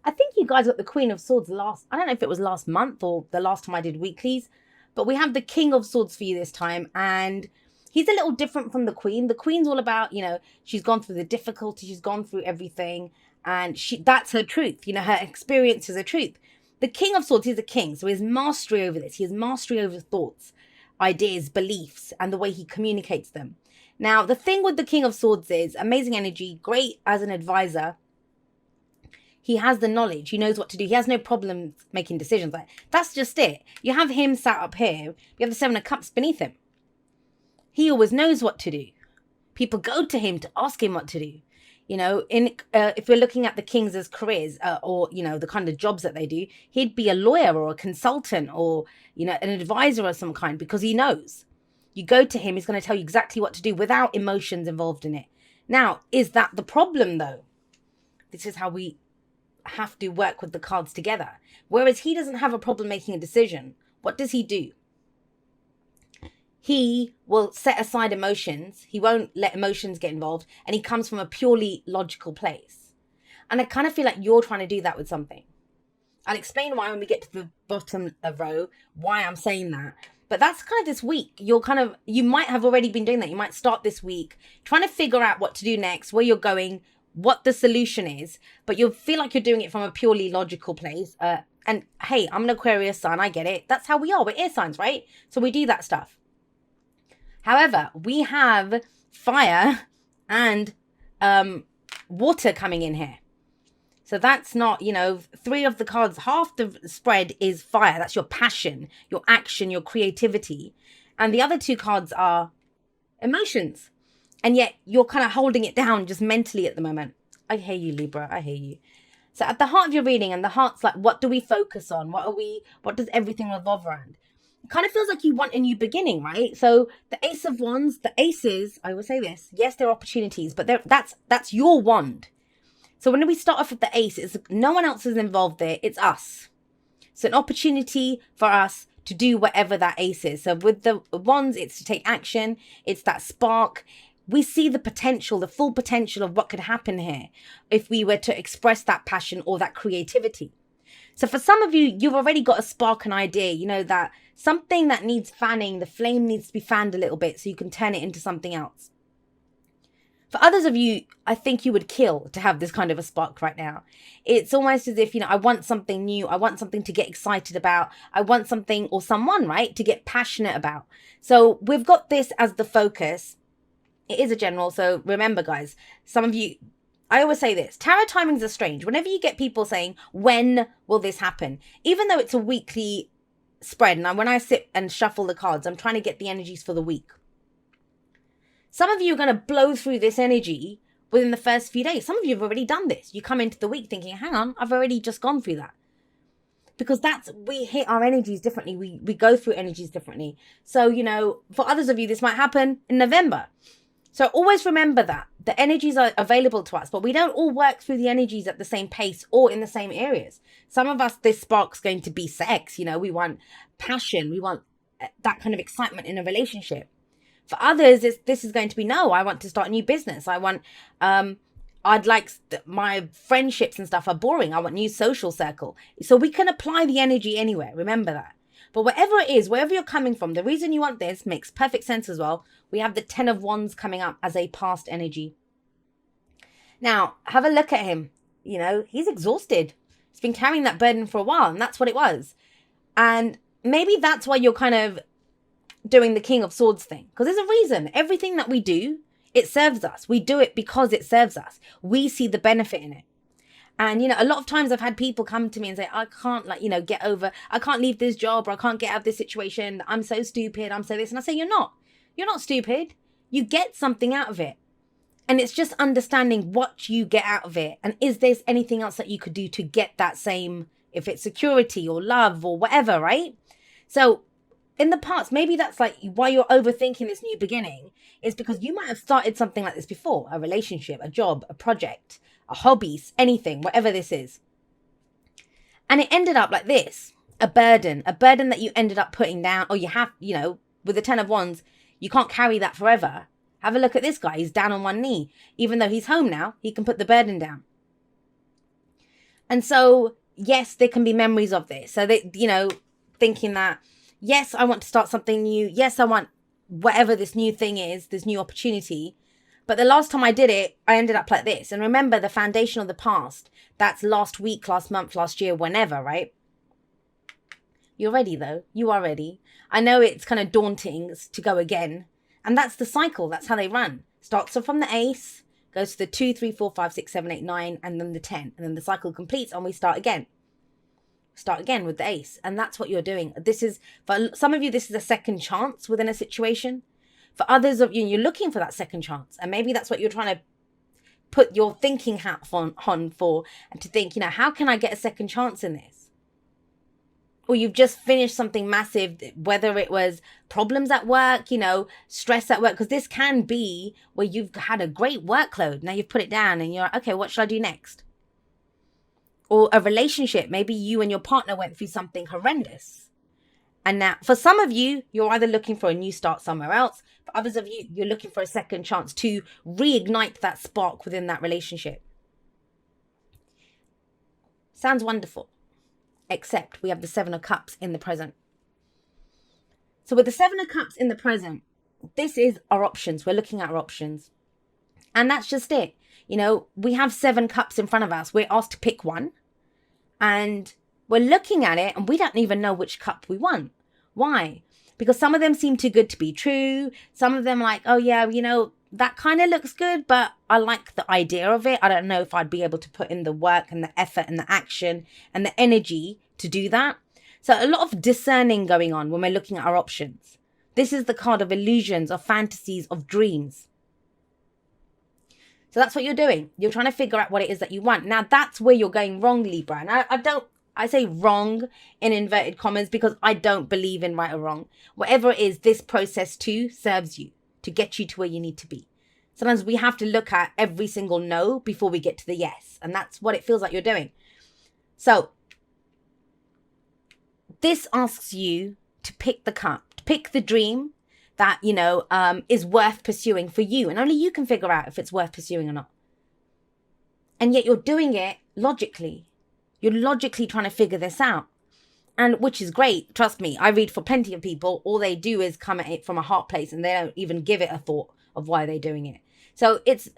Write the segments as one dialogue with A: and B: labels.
A: I think you guys got the Queen of Swords I don't know if it was last month or the last time I did weeklies, but we have the King of Swords for you this time. And he's a little different from the Queen. The Queen's all about, she's gone through the difficulty, she's gone through everything, and that's her truth. Her experience is her truth. The King of Swords is a king, so he has mastery over this. He has mastery over thoughts, ideas, beliefs, and the way he communicates them. Now, the thing with the King of Swords is amazing energy, great as an advisor. He has the knowledge. He knows what to do. He has no problem making decisions. Like, that's just it. You have him sat up here. You have the Seven of Cups beneath him. He always knows what to do. People go to him to ask him what to do. If we're looking at the kings as careers or, the kind of jobs that they do, he'd be a lawyer or a consultant or, an advisor of some kind because he knows. You go to him, he's going to tell you exactly what to do without emotions involved in it. Now, is that the problem though? This is how we have to work with the cards together. Whereas he doesn't have a problem making a decision. What does he do? He will set aside emotions. He won't let emotions get involved. And he comes from a purely logical place. And I kind of feel like you're trying to do that with something. I'll explain why when we get to the bottom of row, why I'm saying that. But that's kind of this week. You might have already been doing that. You might start this week trying to figure out what to do next, where you're going, what the solution is, but you'll feel like you're doing it from a purely logical place. And hey, I'm an Aquarius sun. I get it. That's how we are. We're air signs, right? So we do that stuff. However, we have fire and water coming in here. So that's not, three of the cards, half the spread is fire. That's your passion, your action, your creativity. And the other two cards are emotions. And yet you're kind of holding it down just mentally at the moment. I hear you, Libra. I hear you. So at the heart of your reading, and the heart's like, what do we focus on? What does everything revolve around? It kind of feels like you want a new beginning, right? So the Ace of Wands, the aces, I will say this, yes, they're opportunities, but that's your wand. So when we start off with the ace, no one else is involved there. It's us. So an opportunity for us to do whatever that ace is. So with the wands, it's to take action. It's that spark. We see the potential, the full potential of what could happen here if we were to express that passion or that creativity. So for some of you, you've already got a spark, an idea, that something that needs fanning, the flame needs to be fanned a little bit so you can turn it into something else. For others of you, I think you would kill to have this kind of a spark right now. It's almost as if, I want something new. I want something to get excited about. I want something or someone, right, to get passionate about. So we've got this as the focus. It is a general. So remember, guys, some of you, I always say this, tarot timings are strange. Whenever you get people saying, when will this happen? Even though it's a weekly spread, and when I sit and shuffle the cards, I'm trying to get the energies for the week. Some of you are going to blow through this energy within the first few days. Some of you have already done this. You come into the week thinking, hang on, I've already just gone through that. Because we hit our energies differently. We go through energies differently. So, for others of you, this might happen in November. So always remember that the energies are available to us, but we don't all work through the energies at the same pace or in the same areas. Some of us, this spark's going to be sex. We want passion. We want that kind of excitement in a relationship. For others, this is going to be, no, I want to start a new business. I want, I'd like, my friendships and stuff are boring. I want new social circle. So we can apply the energy anywhere. Remember that. But whatever it is, wherever you're coming from, the reason you want this makes perfect sense as well. We have the 10 of Wands coming up as a past energy. Now, have a look at him. He's exhausted. He's been carrying that burden for a while, and that's what it was. And maybe that's why you're kind of doing the King of Swords thing, because there's a reason. Everything that we do, it serves us. We do it because it serves us. We see the benefit in it. And, a lot of times I've had people come to me and say, I can't get over, I can't leave this job, or I can't get out of this situation. I'm so stupid. I'm so this. And I say, you're not stupid. You get something out of it. And it's just understanding what you get out of it. And is there anything else that you could do to get that same, if it's security or love or whatever, right? So in the past, maybe that's like why you're overthinking this new beginning, is because you might have started something like this before, a relationship, a job, a project, a hobby, anything, whatever this is. And it ended up like this, a burden that you ended up putting down, or you have, with the 10 of Wands, you can't carry that forever. Have a look at this guy. He's down on one knee. Even though he's home now, he can put the burden down. And so, yes, there can be memories of this. So they, thinking that, yes, I want to start something new. Yes, I want whatever this new thing is, this new opportunity. But the last time I did it, I ended up like this. And remember, the foundation of the past, that's last week, last month, last year, whenever, right? You're ready, though. You are ready. I know it's kind of daunting to go again. And that's the cycle. That's how they run. Starts off from the ace, goes to the 2, 3, 4, 5, 6, 7, 8, 9, and then the 10. And then the cycle completes and we start again. Start again with the ace. And that's what you're doing. This is, for some of you, this is a second chance within a situation. For others of you, you're looking for that second chance. And maybe that's what you're trying to put your thinking hat on for, and to think, how can I get a second chance in this? Or you've just finished something massive, whether it was problems at work, stress at work, because this can be where you've had a great workload. Now you've put it down and you're like, okay, what should I do next? Or a relationship, maybe you and your partner went through something horrendous. And now, for some of you, you're either looking for a new start somewhere else. For others of you, you're looking for a second chance to reignite that spark within that relationship. Sounds wonderful. Except we have the 7 of Cups in the present. So with the 7 of Cups in the present, this is our options. We're looking at our options. And that's just it. We have 7 cups in front of us. We're asked to pick one. And we're looking at it and we don't even know which cup we want. Why? Because some of them seem too good to be true. Some of them like, oh yeah, that kind of looks good, but I like the idea of it. I don't know if I'd be able to put in the work and the effort and the action and the energy to do that. So a lot of discerning going on when we're looking at our options. This is the card of illusions, of fantasies, of dreams. So that's what you're doing. You're trying to figure out what it is that you want. Now that's where you're going wrong, Libra. And I say wrong in inverted commas because I don't believe in right or wrong. Whatever it is, this process too serves you to get you to where you need to be. Sometimes we have to look at every single no before we get to the yes. And that's what it feels like you're doing. So this asks you to pick the cup, to pick the dream that, is worth pursuing for you. And only you can figure out if it's worth pursuing or not. And yet you're doing it logically. You're logically trying to figure this out. And which is great. Trust me, I read for plenty of people. All they do is come at it from a heart place and they don't even give it a thought of why they're doing it. So it's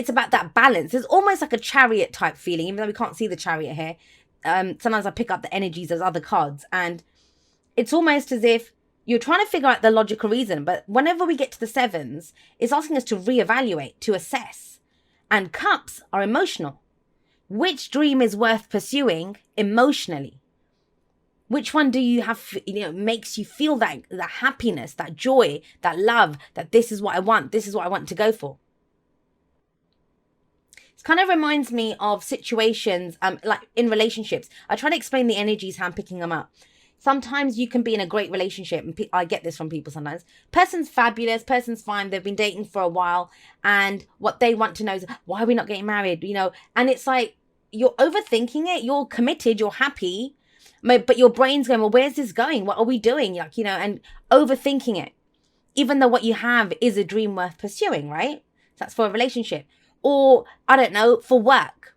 A: about that balance. It's almost like a chariot type feeling, even though we can't see the chariot here. Sometimes I pick up the energies as other cards. And it's almost as if you're trying to figure out the logical reason. But whenever we get to the 7s, it's asking us to reevaluate, to assess. And cups are emotional. Which dream is worth pursuing emotionally? Which one do you have, makes you feel that happiness, that joy, that love, that this is what I want, this is what I want to go for? It kind of reminds me of situations like in relationships. I try to explain the energies, how I'm picking them up. Sometimes you can be in a great relationship, and I get this from people sometimes. Person's fabulous, person's fine, they've been dating for a while, and what they want to know is, why are we not getting married? And it's like, you're overthinking it, you're committed, you're happy, but your brain's going, well, where's this going? What are we doing? And overthinking it, even though what you have is a dream worth pursuing, right? So that's for a relationship. Or, I don't know, for work.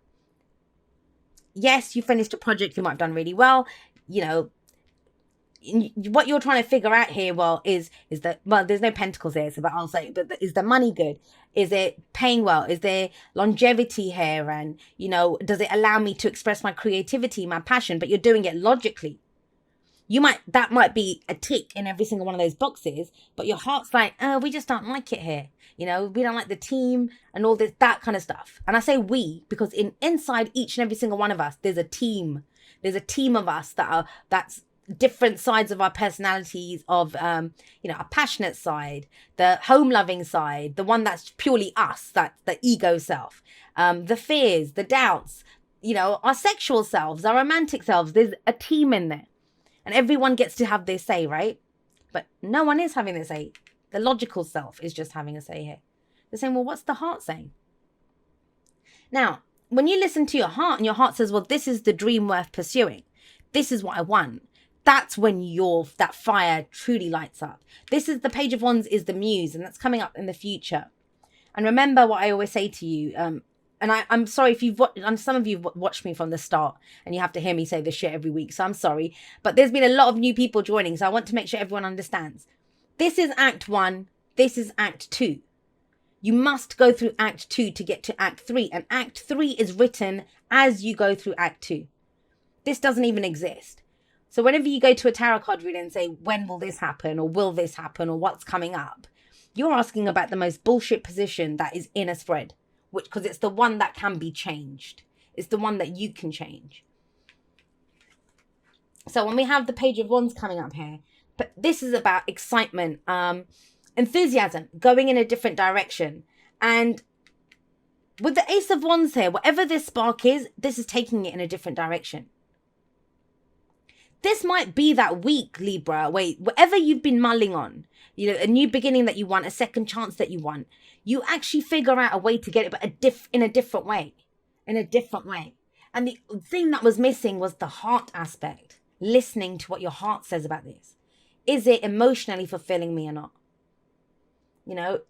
A: Yes, you finished a project, you might have done really well, what you're trying to figure out here, is that, there's no pentacles there, but I'll say, but is the money good? Is it paying well? Is there longevity here? And, does it allow me to express my creativity, my passion? But you're doing it logically. That might be a tick in every single one of those boxes, but your heart's like, oh, we just don't like it here. We don't like the team and all this, that kind of stuff. And I say we, because inside each and every single one of us, there's a team. There's a team of us that's different sides of our personalities, of a passionate side, the home loving side, the one that's purely us, that's the ego self, the fears, the doubts, our sexual selves, our romantic selves. There's a team in there, and everyone gets to have their say, right? But no one is having their say. The logical self is just having a say here. They're saying, well, what's the heart saying? Now, when you listen to your heart and your heart says, well, this is the dream worth pursuing, this is what I want, that's when that fire truly lights up. This is the Page of Wands, is the muse, and that's coming up in the future. And remember what I always say to you, and I'm sorry if some of you have watched me from the start and you have to hear me say this shit every week, so I'm sorry. But there's been a lot of new people joining, so I want to make sure everyone understands. This is Act 1, this is Act 2. You must go through Act 2 to get to Act 3, and Act 3 is written as you go through Act 2. This doesn't even exist. So whenever you go to a tarot card reader and say, when will this happen, or will this happen, or what's coming up, you're asking about the most bullshit position that is in a spread, because it's the one that can be changed. It's the one that you can change. So when we have the Page of Wands coming up here, but this is about excitement, enthusiasm, going in a different direction. And with the Ace of Wands here, whatever this spark is, this is taking it in a different direction. This might be that week, Libra, where whatever you've been mulling on, a new beginning that you want, a second chance that you want, you actually figure out a way to get it, but in a different way. In a different way. And the thing that was missing was the heart aspect. Listening to what your heart says about this. Is it emotionally fulfilling me or not?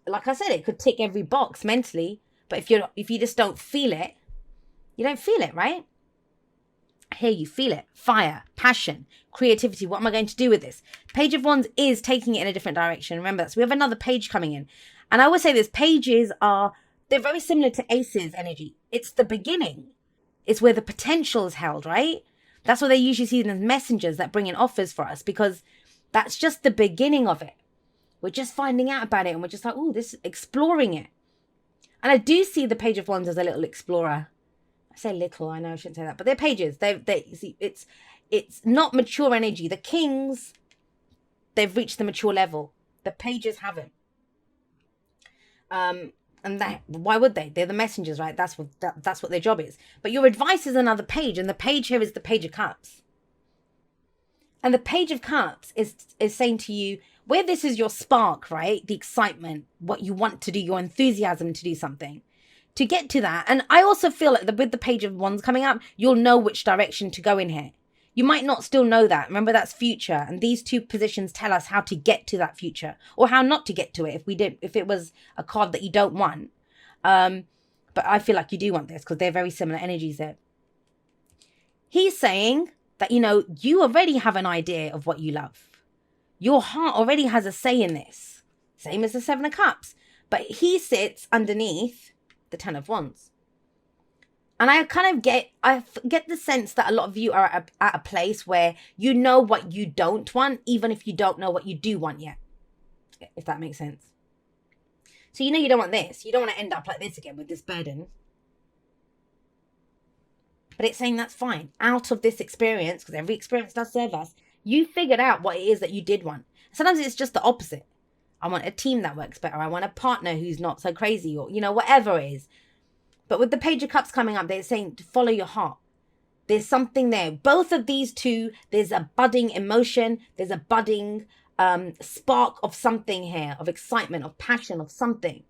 A: Like I said, it could tick every box mentally, but if you just don't feel it, you don't feel it, right? Here you feel it. Fire, passion, creativity. What am I going to do with this? Page of Wands is taking it in a different direction. Remember that. So we have another page coming in. And I always say this, pages they're very similar to Aces energy. It's the beginning. It's where the potential is held, right? That's what they usually see them as messengers that bring in offers for us, because that's just the beginning of it. We're just finding out about it, and we're just like, oh, this exploring it. And I do see the Page of Wands as a little explorer. I say little, I know I shouldn't say that, but they're pages. They see, it's not mature energy. The Kings, they've reached the mature level. The pages haven't. And that, why would they? They're the messengers, right? That's what their job is. But your advice is another page, and the page here is the Page of Cups. And the Page of Cups is saying to you, where this is your spark, right? The excitement, what you want to do, your enthusiasm to do something. To get to that, and I also feel like with the Page of Wands coming up, you'll know which direction to go in here. You might not still know that. Remember, that's future. And these two positions tell us how to get to that future, or how not to get to it if it was a card that you don't want. But I feel like you do want this, because they're very similar energies there. He's saying that, you already have an idea of what you love. Your heart already has a say in this. Same as the Seven of Cups. But he sits underneath the Ten of Wands. And I kind of get the sense that a lot of you are at a place where you know what you don't want, even if you don't know what you do want yet. If that makes sense. So you don't want this. You don't want to end up like this again with this burden. But it's saying that's fine. Out of this experience, because every experience does serve us, you figured out what it is that you did want. Sometimes it's just the opposite. I want a team that works better. I want a partner who's not so crazy, or, whatever it is. But with the Page of Cups coming up, they're saying to follow your heart. There's something there. Both of these two, there's a budding emotion. There's a budding spark of something here, of excitement, of passion, of something.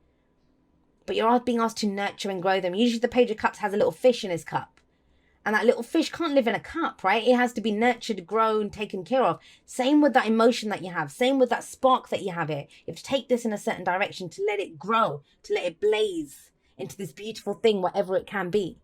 A: But you're being asked to nurture and grow them. Usually the Page of Cups has a little fish in his cup. And that little fish can't live in a cup, right? It has to be nurtured, grown, taken care of. Same with that emotion that you have. Same with that spark that you have here. You have to take this in a certain direction to let it grow, to let it blaze into this beautiful thing, whatever it can be.